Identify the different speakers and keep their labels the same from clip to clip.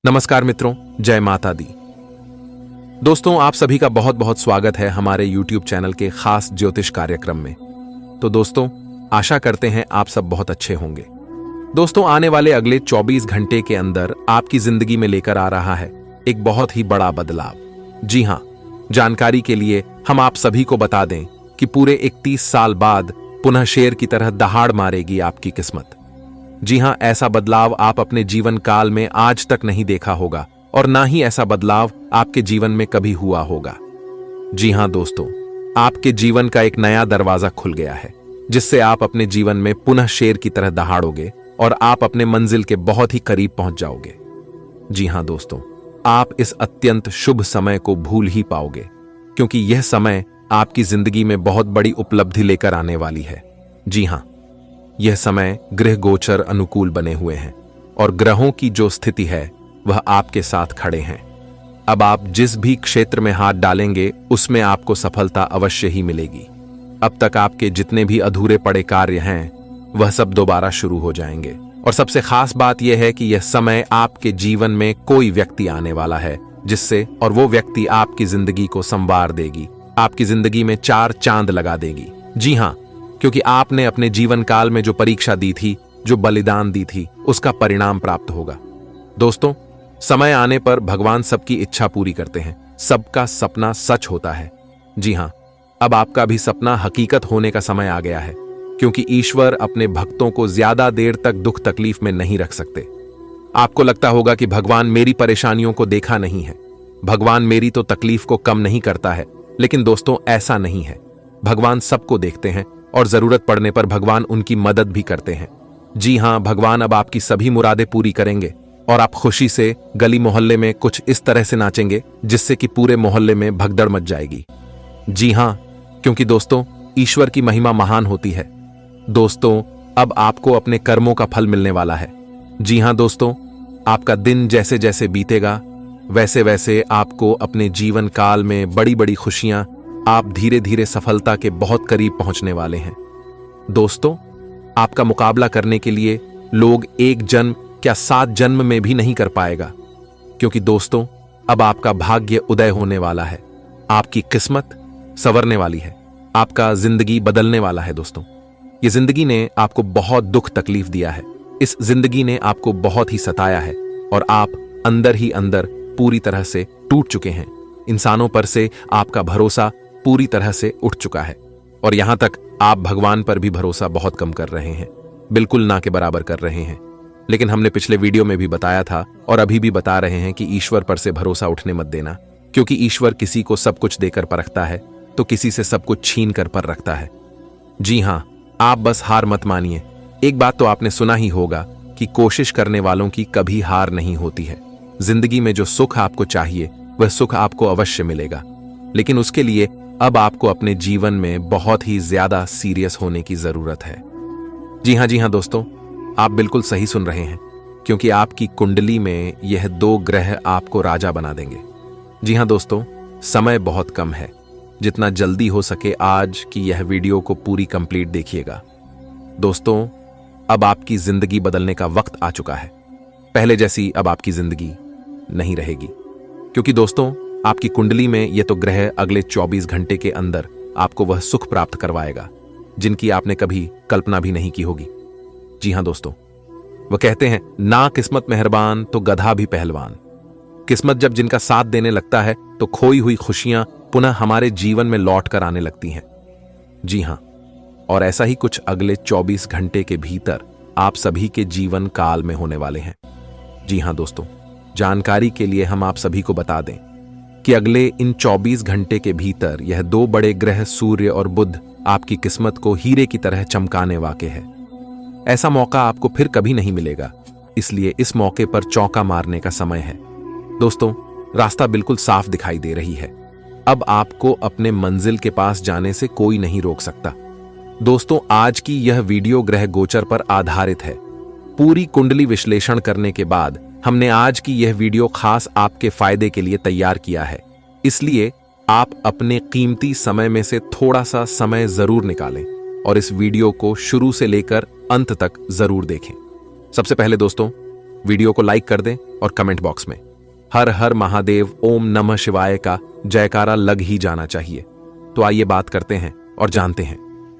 Speaker 1: नमस्कार मित्रों, जय माता दी। दोस्तों, आप सभी का बहुत बहुत स्वागत है हमारे YouTube चैनल के खास ज्योतिष कार्यक्रम में। तो दोस्तों, आशा करते हैं आप सब बहुत अच्छे होंगे। दोस्तों, आने वाले अगले 24 घंटे के अंदर आपकी जिंदगी में लेकर आ रहा है एक बहुत ही बड़ा बदलाव। जी हां, जानकारी के लिए हम आप सभी को बता दें कि पूरे 31 साल बाद पुनः शेर की तरह दहाड़ मारेगी आपकी किस्मत। जी हां, ऐसा बदलाव आप अपने जीवन काल में आज तक नहीं देखा होगा और ना ही ऐसा बदलाव आपके जीवन में कभी हुआ होगा। जी हां दोस्तों, आपके जीवन का एक नया दरवाजा खुल गया है, जिससे आप अपने जीवन में पुनः शेर की तरह दहाड़ोगे और आप अपने मंजिल के बहुत ही करीब पहुंच जाओगे। जी हां दोस्तों, आप इस अत्यंत शुभ समय को भूल ही पाओगे, क्योंकि यह समय आपकी जिंदगी में बहुत बड़ी उपलब्धि लेकर आने वाली है। जी हां, यह समय ग्रह गोचर अनुकूल बने हुए हैं और ग्रहों की जो स्थिति है वह आपके साथ खड़े हैं। अब आप जिस भी क्षेत्र में हाथ डालेंगे उसमें आपको सफलता अवश्य ही मिलेगी। अब तक आपके जितने भी अधूरे पड़े कार्य हैं वह सब दोबारा शुरू हो जाएंगे। और सबसे खास बात यह है कि यह समय आपके जीवन में कोई व्यक्ति आने वाला है जिससे और वो व्यक्ति आपकी जिंदगी को संवार देगी, आपकी जिंदगी में 4 चांद लगा देगी। जी हां, क्योंकि आपने अपने जीवन काल में जो परीक्षा दी थी, जो बलिदान दी थी, उसका परिणाम प्राप्त होगा। दोस्तों, समय आने पर भगवान सबकी इच्छा पूरी करते हैं, सबका सपना सच होता है। जी हां, अब आपका भी सपना हकीकत होने का समय आ गया है, क्योंकि ईश्वर अपने भक्तों को ज्यादा देर तक दुख तकलीफ में नहीं रख सकते। आपको लगता होगा कि भगवान मेरी परेशानियों को देखा नहीं है, भगवान मेरी तो तकलीफ को कम नहीं करता है, लेकिन दोस्तों ऐसा नहीं है। भगवान सबको देखते हैं और जरूरत पड़ने पर भगवान उनकी मदद भी करते हैं। जी हां, भगवान अब आपकी सभी मुरादें पूरी करेंगे और आप खुशी से गली मोहल्ले में कुछ इस तरह से नाचेंगे जिससे कि पूरे मोहल्ले में भगदड़ मच जाएगी। जी हां, क्योंकि दोस्तों ईश्वर की महिमा महान होती है। दोस्तों, अब आपको अपने कर्मों का फल मिलने वाला है। जी हां दोस्तों, आपका दिन जैसे जैसे बीतेगा वैसे वैसे आपको अपने जीवन काल में बड़ी बड़ी खुशियां, आप धीरे धीरे सफलता के बहुत करीब पहुंचने वाले हैं। दोस्तों, आपका मुकाबला करने के लिए लोग 1 जन्म क्या 7 जन्म में भी नहीं कर पाएगा, क्योंकि दोस्तों अब आपका भाग्य उदय होने वाला है, आपकी किस्मत संवरने वाली है, आपका जिंदगी बदलने वाला है। दोस्तों, ये जिंदगी ने आपको बहुत दुख तकलीफ दिया है, इस जिंदगी ने आपको बहुत ही सताया है और आप अंदर ही अंदर पूरी तरह से टूट चुके हैं। इंसानों पर से आपका भरोसा पूरी तरह से उठ चुका है और यहां तक आप भगवान पर भी भरोसा बहुत कम कर रहे हैं, बिल्कुल ना के बराबर कर रहे हैं। लेकिन हमने पिछले वीडियो में भी बताया था और अभी भी बता रहे हैं कि ईश्वर पर से भरोसा उठने मत देना, क्योंकि ईश्वर किसी को सब कुछ देकर परखता है तो किसी से सब कुछ छीन कर पर रखता है। जी हां, आप बस हार मत मानिए। एक बात तो आपने सुना ही होगा कि कोशिश करने वालों की कभी हार नहीं होती है। जिंदगी में जो सुख आपको चाहिए वह सुख आपको अवश्य मिलेगा, लेकिन उसके लिए अब आपको अपने जीवन में बहुत ही ज्यादा सीरियस होने की जरूरत है। जी हां दोस्तों, आप बिल्कुल सही सुन रहे हैं, क्योंकि आपकी कुंडली में यह 2 ग्रह आपको राजा बना देंगे। जी हां दोस्तों, समय बहुत कम है, जितना जल्दी हो सके आज की यह वीडियो को पूरी कंप्लीट देखिएगा। दोस्तों, अब आपकी जिंदगी बदलने का वक्त आ चुका है। पहले जैसी अब आपकी जिंदगी नहीं रहेगी, क्योंकि दोस्तों आपकी कुंडली में यह तो ग्रह अगले 24 घंटे के अंदर आपको वह सुख प्राप्त करवाएगा जिनकी आपने कभी कल्पना भी नहीं की होगी। जी हां दोस्तों, वह कहते हैं ना किस्मत मेहरबान तो गधा भी पहलवान। किस्मत जब जिनका साथ देने लगता है तो खोई हुई खुशियां पुनः हमारे जीवन में लौट कर आने लगती हैं। जी हां, और ऐसा ही कुछ अगले 24 घंटे के भीतर आप सभी के जीवन काल में होने वाले हैं। जी हां दोस्तों, जानकारी के लिए हम आप सभी को बता दें कि अगले इन 24 घंटे के भीतर यह 2 बड़े ग्रह सूर्य और बुध आपकी किस्मत को हीरे की तरह चमकाने वाले हैं। ऐसा मौका आपको फिर कभी नहीं मिलेगा, इसलिए इस मौके पर चौका मारने का समय है। दोस्तों, रास्ता बिल्कुल साफ दिखाई दे रही है। अब आपको अपने मंजिल के पास जाने से कोई नहीं रोक सकता। दोस्तों, आज की यह वीडियो ग्रह गोचर पर आधारित है। पूरी कुंडली विश्लेषण करने के बाद हमने आज की यह वीडियो खास आपके फायदे के लिए तैयार किया है, इसलिए आप अपने कीमती समय में से थोड़ा सा समय जरूर निकालें और इस वीडियो को शुरू से लेकर अंत तक जरूर देखें। सबसे पहले दोस्तों, वीडियो को लाइक कर दें और कमेंट बॉक्स में हर हर महादेव ओम नमः शिवाय का जयकारा लग ही जाना चाहिए। तो आइए बात करते हैं और जानते हैं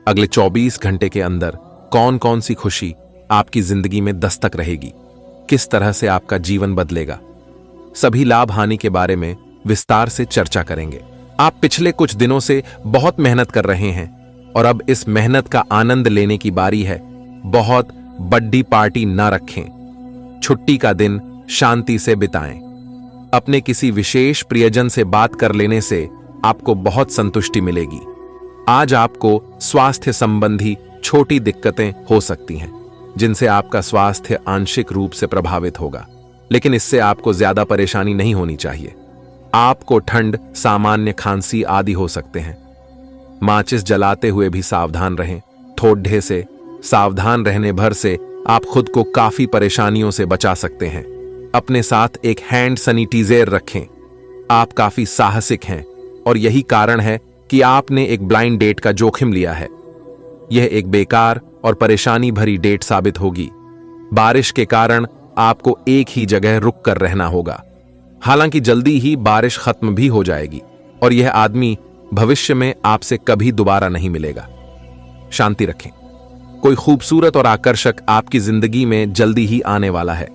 Speaker 1: अगले 24 घंटे के अंदर कौन कौन सी खुशी आपकी जिंदगी में दस्तक रहेगी, किस तरह से आपका जीवन बदलेगा। सभी लाभ हानि के बारे में विस्तार से चर्चा करेंगे। आप पिछले कुछ दिनों से बहुत मेहनत कर रहे हैं और अब इस मेहनत का आनंद लेने की बारी है। बहुत बड़ी पार्टी ना रखें, छुट्टी का दिन शांति से बिताएं। अपने किसी विशेष प्रियजन से बात कर लेने से आपको बहुत संतुष्टि मिलेगी। आज आपको स्वास्थ्य संबंधी छोटी दिक्कतें हो सकती हैं, जिनसे आपका स्वास्थ्य आंशिक रूप से प्रभावित होगा, लेकिन इससे आपको ज्यादा परेशानी नहीं होनी चाहिए। आपको ठंड, सामान्य खांसी आदि हो सकते हैं। माचिस जलाते हुए भी सावधान रहें। ठोड्ढे से सावधान रहने भर से आप खुद को काफी परेशानियों से बचा सकते हैं। अपने साथ एक हैंड सैनिटाइजर रखें। आप काफी साहसिक हैं और यही कारण है कि आपने एक ब्लाइंड डेट का जोखिम लिया है। यह एक बेकार और परेशानी भरी डेट साबित होगी। बारिश के कारण आपको एक ही जगह रुक कर रहना होगा। हालांकि जल्दी ही बारिश खत्म भी हो जाएगी और यह आदमी भविष्य में आपसे कभी दोबारा नहीं मिलेगा। शांति रखें। कोई खूबसूरत और आकर्षक आपकी जिंदगी में जल्दी ही आने वाला है।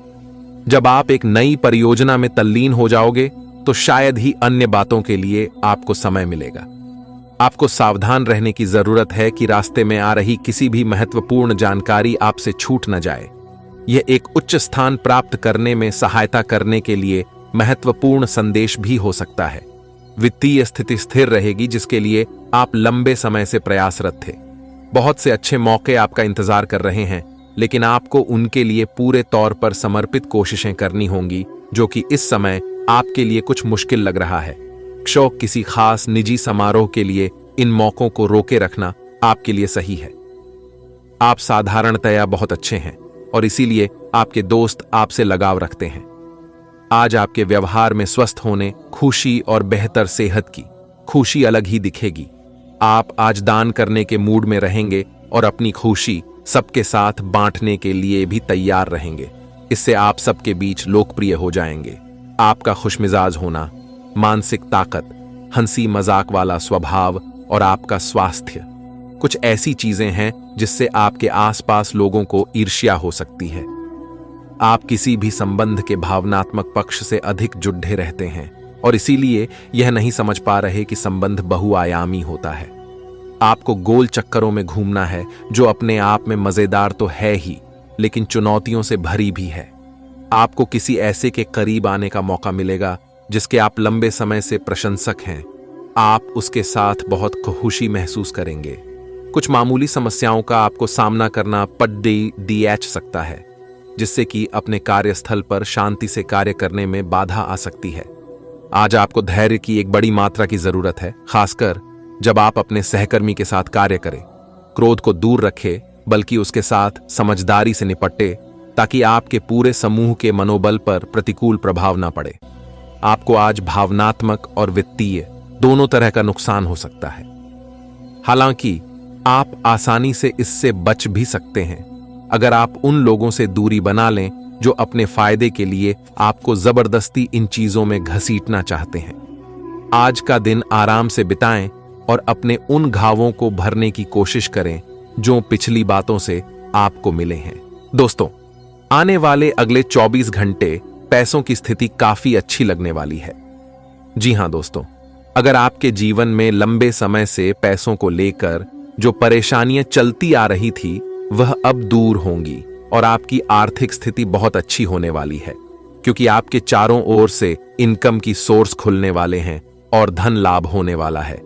Speaker 1: जब आप एक नई परियोजना में तल्लीन हो जाओगे तो शायद ही अन्य बातों के लिए आपको समय मिलेगा। आपको सावधान रहने की जरूरत है कि रास्ते में आ रही किसी भी महत्वपूर्ण जानकारी आपसे छूट न जाए। यह एक उच्च स्थान प्राप्त करने में सहायता करने के लिए महत्वपूर्ण संदेश भी हो सकता है। वित्तीय स्थिति स्थिर रहेगी, जिसके लिए आप लंबे समय से प्रयासरत थे। बहुत से अच्छे मौके आपका इंतजार कर रहे हैं, लेकिन आपको उनके लिए पूरे तौर पर समर्पित कोशिशें करनी होंगी, जो कि इस समय आपके लिए कुछ मुश्किल लग रहा है। शौक किसी खास निजी समारोह के लिए इन मौकों को रोके रखना आपके लिए सही है। आप साधारणतया बहुत अच्छे हैं और इसीलिए आपके दोस्त आपसे लगाव रखते हैं। आज आपके व्यवहार में स्वस्थ होने, खुशी और बेहतर सेहत की खुशी अलग ही दिखेगी। आप आज दान करने के मूड में रहेंगे और अपनी खुशी सबके साथ बांटने के लिए भी तैयार रहेंगे। इससे आप सबके बीच लोकप्रिय हो जाएंगे। आपका खुशमिजाज होना, मानसिक ताकत, हंसी मजाक वाला स्वभाव और आपका स्वास्थ्य कुछ ऐसी चीजें हैं जिससे आपके आसपास लोगों को ईर्ष्या हो सकती है। आप किसी भी संबंध के भावनात्मक पक्ष से अधिक जुड़े रहते हैं और इसीलिए यह नहीं समझ पा रहे कि संबंध बहुआयामी होता है। आपको गोल चक्करों में घूमना है, जो अपने आप में मजेदार तो है ही, लेकिन चुनौतियों से भरी भी है। आपको किसी ऐसे के करीब आने का मौका मिलेगा जिसके आप लंबे समय से प्रशंसक हैं। आप उसके साथ बहुत खुशी महसूस करेंगे। कुछ मामूली समस्याओं का आपको सामना करना पड़ सकता है, जिससे कि अपने कार्यस्थल पर शांति से कार्य करने में बाधा आ सकती है। आज आपको धैर्य की एक बड़ी मात्रा की जरूरत है, खासकर जब आप अपने सहकर्मी के साथ कार्य करें। क्रोध को दूर रखें, बल्कि उसके साथ समझदारी से निपटे, ताकि आपके पूरे समूह के मनोबल पर प्रतिकूल प्रभाव न पड़े। आपको आज भावनात्मक और वित्तीय दोनों तरह का नुकसान हो सकता है। हालांकि आप आसानी से इससे बच भी सकते हैं अगर आप उन लोगों से दूरी बना लें जो अपने फायदे के लिए आपको जबरदस्ती इन चीजों में घसीटना चाहते हैं। आज का दिन आराम से बिताएं और अपने उन घावों को भरने की कोशिश करें जो पिछली बातों से आपको मिले हैं। दोस्तों, आने वाले अगले 24 घंटे पैसों की स्थिति काफी अच्छी लगने वाली है। जी हां दोस्तों, अगर आपके जीवन में लंबे समय से पैसों को लेकर जो परेशानियां चलती आ रही थी, वह अब दूर होंगी और आपकी आर्थिक स्थिति बहुत अच्छी होने वाली है, क्योंकि आपके चारों ओर से इनकम की सोर्स खुलने वाले हैं और धन लाभ होने वाला है।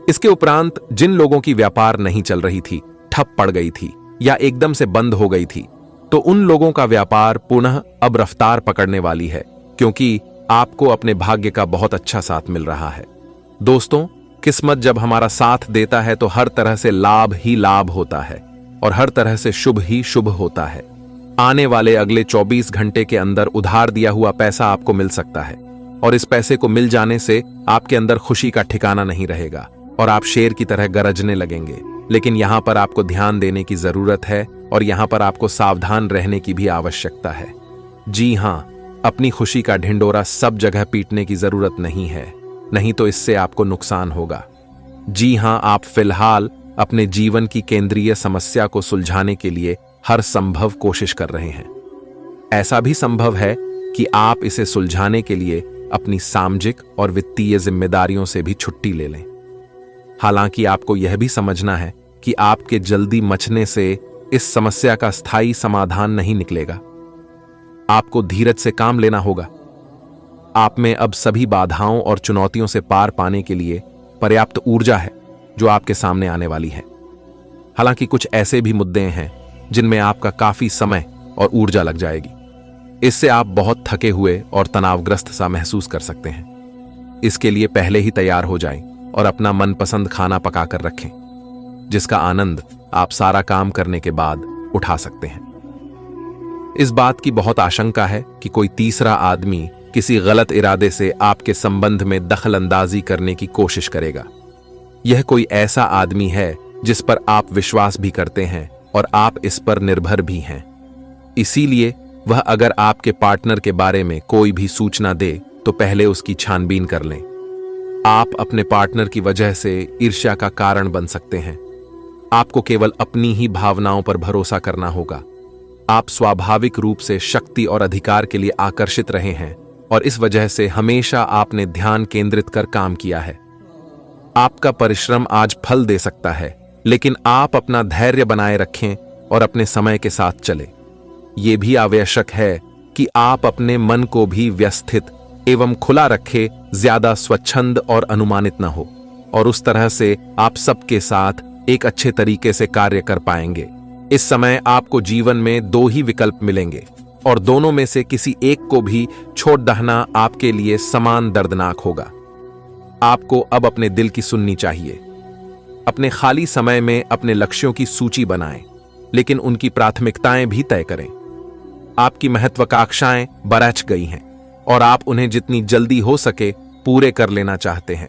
Speaker 1: इसके उपरांत जिन लोगों की व्यापार नहीं चल रही थी, ठप पड़ गई थी या एकदम से बंद हो गई थी, तो उन लोगों का व्यापार पुनः अब रफ्तार पकड़ने वाली है, क्योंकि आपको अपने भाग्य का बहुत अच्छा साथ मिल रहा है। दोस्तों, किस्मत जब हमारा साथ देता है तो हर तरह से लाभ ही लाभ होता है और हर तरह से शुभ ही शुभ होता है। आने वाले अगले 24 घंटे के अंदर उधार दिया हुआ पैसा आपको मिल सकता है और इस पैसे को मिल जाने से आपके अंदर खुशी का ठिकाना नहीं रहेगा और आप शेर की तरह गरजने लगेंगे। लेकिन यहां पर आपको ध्यान देने की जरूरत है और यहां पर आपको सावधान रहने की भी आवश्यकता है। जी हाँ, अपनी खुशी का ढिंडोरा सब जगह पीटने की जरूरत नहीं है, नहीं तो इससे आपको नुकसान होगा। जी हाँ, आप फिलहाल अपने जीवन की केंद्रीय समस्या को सुलझाने के लिए हर संभव कोशिश कर रहे हैं। ऐसा भी संभव है कि आप इसे सुलझाने के लिए अपनी सामाजिक और वित्तीय जिम्मेदारियों से भी छुट्टी ले लें। हालांकि आपको यह भी समझना है कि आपके जल्दी मचने से इस समस्या का स्थायी समाधान नहीं निकलेगा। आपको धीरज से काम लेना होगा। आप में अब सभी बाधाओं और चुनौतियों से पार पाने के लिए पर्याप्त ऊर्जा है जो आपके सामने आने वाली है। हालांकि कुछ ऐसे भी मुद्दे हैं जिनमें आपका काफी समय और ऊर्जा लग जाएगी। इससे आप बहुत थके हुए और तनावग्रस्त सा महसूस कर सकते हैं। इसके लिए पहले ही तैयार हो जाएं और अपना मनपसंद खाना पकाकर रखें, जिसका आनंद आप सारा काम करने के बाद उठा सकते हैं। इस बात की बहुत आशंका है कि कोई तीसरा आदमी किसी गलत इरादे से आपके संबंध में दखल अंदाजी करने की कोशिश करेगा। यह कोई ऐसा आदमी है जिस पर आप विश्वास भी करते हैं और आप इस पर निर्भर भी हैं। इसीलिए वह अगर आपके पार्टनर के बारे में कोई भी सूचना दे तो पहले उसकी छानबीन कर लें। आप अपने पार्टनर की वजह से ईर्ष्या का कारण बन सकते हैं। आपको केवल अपनी ही भावनाओं पर भरोसा करना होगा। आप स्वाभाविक रूप से शक्ति और अधिकार के लिए आकर्षित रहे हैं और इस वजह से हमेशा आपने ध्यान केंद्रित कर काम किया है। आपका परिश्रम आज फल दे सकता है, लेकिन आप अपना धैर्य बनाए रखें और अपने समय के साथ चलें। यह भी आवश्यक है कि आप अपने मन को भी व्यवस्थित एवं खुला रखें, ज्यादा स्वच्छंद और अनुमानित न हो, और उस तरह से आप सबके साथ एक अच्छे तरीके से कार्य कर पाएंगे। इस समय आपको जीवन में दो ही विकल्प मिलेंगे और दोनों में से किसी एक को भी छोड़ देना आपके लिए समान दर्दनाक होगा। आपको अब अपने दिल की सुननी चाहिए। अपने खाली समय में अपने लक्ष्यों की सूची बनाएं, लेकिन उनकी प्राथमिकताएं भी तय करें। आपकी महत्वाकांक्षाएं बरछ गई हैं और आप उन्हें जितनी जल्दी हो सके पूरे कर लेना चाहते हैं।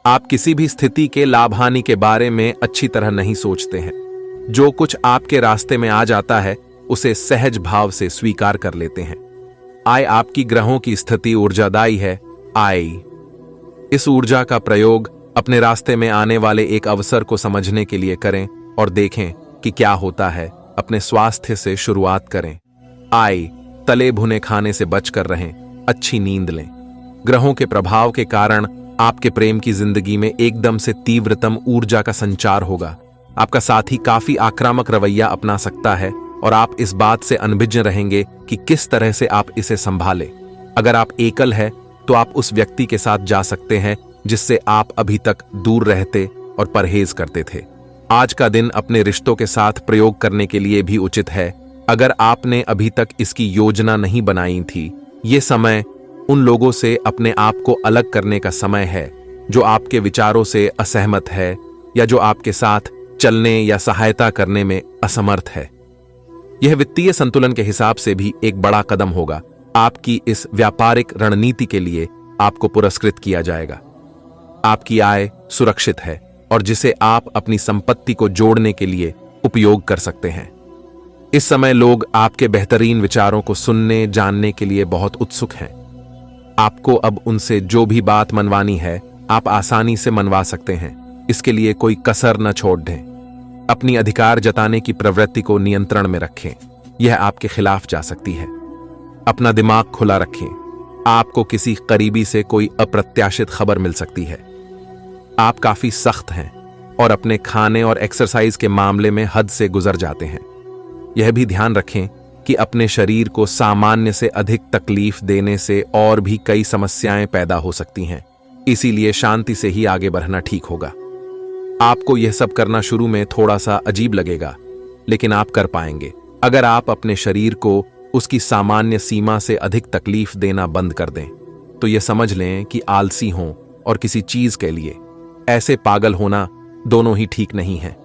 Speaker 1: आप किसी भी स्थिति के लाभ हानि के बारे में अच्छी तरह नहीं सोचते हैं। जो कुछ आपके रास्ते में आ जाता है उसे सहज भाव से स्वीकार कर लेते हैं। आय आपकी ग्रहों की स्थिति ऊर्जादायी है। आय इस ऊर्जा का प्रयोग अपने रास्ते में आने वाले एक अवसर को समझने के लिए करें और देखें कि क्या होता है। अपने स्वास्थ्य से शुरुआत करें। आय तले भुने खाने से बचकर रहें, अच्छी नींद लें। ग्रहों के प्रभाव के कारण आपके प्रेम की जिंदगी में एकदम से तीव्रतम ऊर्जा का संचार होगा। आपका साथी काफी आक्रामक रवैया अपना सकता है और आप इस बात से अनभिज्ञ रहेंगे कि किस तरह से आप इसे संभालें। अगर आप एकल है तो आप उस व्यक्ति के साथ जा सकते हैं जिससे आप अभी तक दूर रहते और परहेज करते थे। आज का दिन अपने रिश्तों के साथ प्रयोग करने के लिए भी उचित है। अगर आपने अभी तक इसकी योजना नहीं बनाई थी, ये समय उन लोगों से अपने आप को अलग करने का समय है जो आपके विचारों से असहमत है या जो आपके साथ चलने या सहायता करने में असमर्थ है। यह वित्तीय संतुलन के हिसाब से भी एक बड़ा कदम होगा। आपकी इस व्यापारिक रणनीति के लिए आपको पुरस्कृत किया जाएगा। आपकी आय सुरक्षित है और जिसे आप अपनी संपत्ति को जोड़ने के लिए उपयोग कर सकते हैं। इस समय लोग आपके बेहतरीन विचारों को सुनने जानने के लिए बहुत उत्सुक हैं। आपको अब उनसे जो भी बात मनवानी है आप आसानी से मनवा सकते हैं। इसके लिए कोई कसर न छोड़ दें। अपनी अधिकार जताने की प्रवृत्ति को नियंत्रण में रखें, यह आपके खिलाफ जा सकती है। अपना दिमाग खुला रखें। आपको किसी करीबी से कोई अप्रत्याशित खबर मिल सकती है। आप काफी सख्त हैं और अपने खाने और एक्सरसाइज के मामले में हद से गुजर जाते हैं। यह भी ध्यान रखें कि अपने शरीर को सामान्य से अधिक तकलीफ देने से और भी कई समस्याएं पैदा हो सकती हैं। इसीलिए शांति से ही आगे बढ़ना ठीक होगा। आपको यह सब करना शुरू में थोड़ा सा अजीब लगेगा, लेकिन आप कर पाएंगे। अगर आप अपने शरीर को उसकी सामान्य सीमा से अधिक तकलीफ देना बंद कर दें, तो यह समझ लें कि आलसी हों और किसी चीज के लिए ऐसे पागल होना दोनों ही ठीक नहीं है।